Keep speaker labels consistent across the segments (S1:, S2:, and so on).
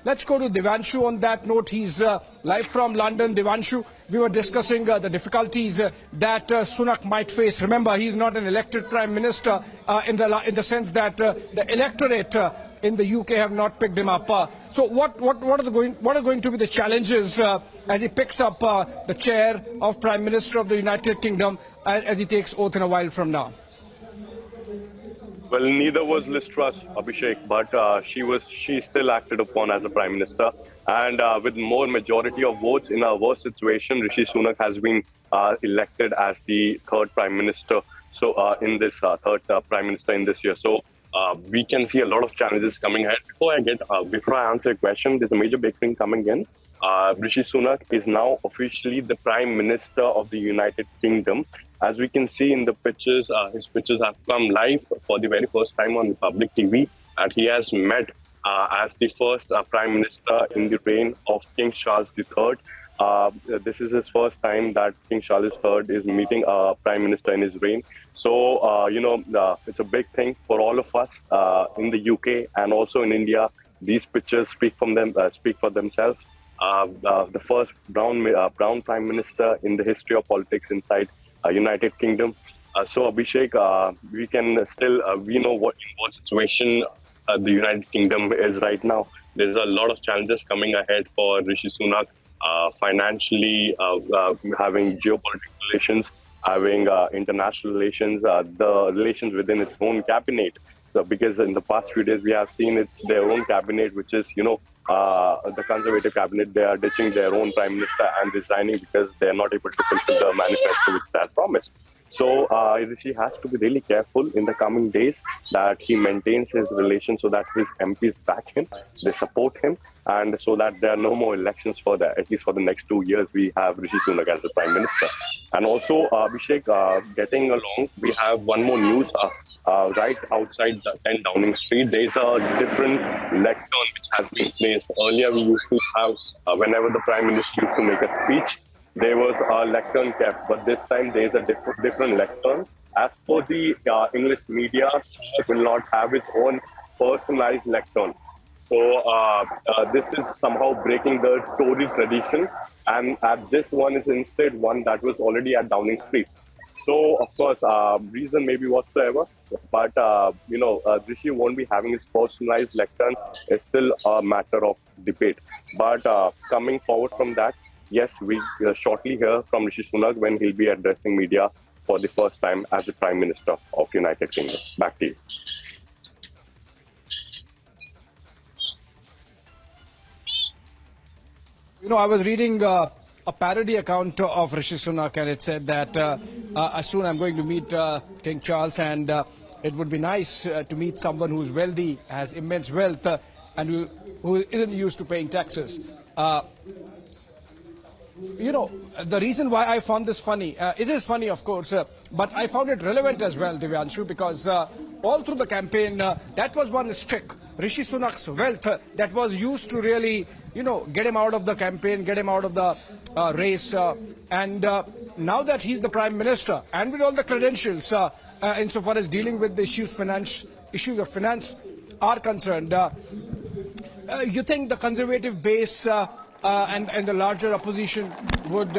S1: Let's go to Devanshu on that note. He's live from London. Devanshu, we were discussing the difficulties that Sunak might face. Remember, he's not an elected Prime Minister in the sense that the electorate in the UK have not picked him up. So what are going to be the challenges as he picks up the chair of Prime Minister of the United Kingdom as he takes oath in a while from now?
S2: Well, neither was Liz Truss, Abhishek, but she still acted upon as a Prime Minister. And with more majority of votes in a worse situation, Rishi Sunak has been elected as the third Prime Minister. So in this third Prime Minister in this year. So we can see a lot of challenges coming ahead. Before I answer your question, there's a major big thing coming in. Rishi Sunak is now officially the Prime Minister of the United Kingdom. As we can see in the pictures, his pictures have come live for the very first time on public TV, and he has met as the first Prime Minister in the reign of King Charles III. This is his first time that King Charles III is meeting a Prime Minister in his reign. So, it's a big thing for all of us in the UK and also in India. These pictures speak for themselves. The first brown Prime Minister in the history of politics inside United Kingdom. So Abhishek, we can still we know in what situation the United Kingdom is right now. There's a lot of challenges coming ahead for Rishi Sunak, financially, having geopolitical relations, having international relations, the relations within its own cabinet. So because in the past few days we have seen it's their own cabinet, which is the Conservative cabinet. They are ditching their own Prime Minister and resigning because they are not able to fulfill the manifesto which they have promised. So Rishi has to be really careful in the coming days that he maintains his relations so that his MPs back him, they support him, and so that there are no more elections for that. At least for the next 2 years, we have Rishi Sunak as the Prime Minister. And also, Abhishek, getting along, we have one more news. Right outside the 10 Downing Street, there is a different lectern which has been placed. Earlier, we used to have, whenever the Prime Minister used to make a speech, there was a lectern kept, but this time there is a different lectern. As per the English media, Sunak will not have his own personalized lectern. So this is somehow breaking the Tory tradition, and this one is instead one that was already at Downing Street. So, of course, reason maybe whatsoever, but, Rishi won't be having his personalized lectern. It's still a matter of debate. But coming forward from that, yes, we shortly hear from Rishi Sunak when he'll be addressing media for the first time as the Prime Minister of United Kingdom. Back to you.
S1: I was reading a parody account of Rishi Sunak, and it said that soon I'm going to meet King Charles, and it would be nice to meet someone who's wealthy, has immense wealth, and who isn't used to paying taxes. The reason why I found this funny, it is funny, of course, but I found it relevant as well, Devanshu, because all through the campaign, that was one trick. Rishi Sunak's wealth that was used to really, get him out of the campaign, get him out of the race. And now that he's the Prime Minister, and with all the credentials, insofar as dealing with the issues of finance are concerned, you think the Conservative base and the larger opposition would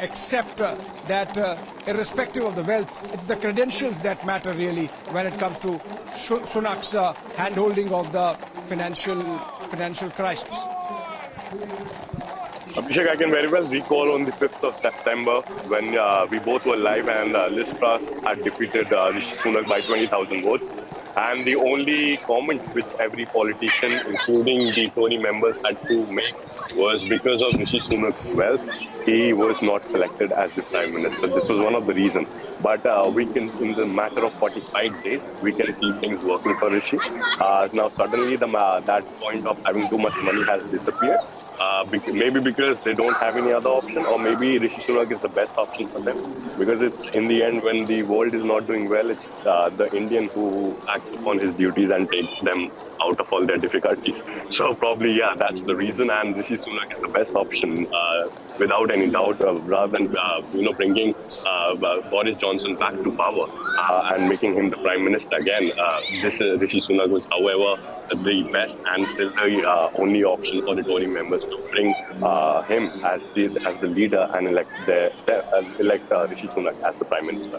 S1: accept that irrespective of the wealth, it's the credentials that matter really when it comes to Sunak's hand-holding of the financial crisis?
S2: Abhishek, I can very well recall on the 5th of September when we both were live and Liz Truss had defeated Rishi Sunak by 20,000 votes. And the only comment which every politician, including the Tory members, had to make was because of Rishi Sunak's wealth, he was not selected as the Prime Minister. This was one of the reasons. But we can, in the matter of 45 days, we can see things working for Rishi. Now, suddenly, that point of having too much money has disappeared. Maybe because they don't have any other option, or maybe Rishi Sunak is the best option for them. Because it's in the end, when the world is not doing well, it's the Indian who acts upon his duties and takes them out of all their difficulties. So probably, yeah, that's the reason. And Rishi Sunak is the best option, without any doubt, rather than bringing Boris Johnson back to power and making him the Prime Minister again. Rishi Sunak was, however, the best and still the only option for the Tory members to bring him as the leader and elect Rishi Sunak as the Prime Minister.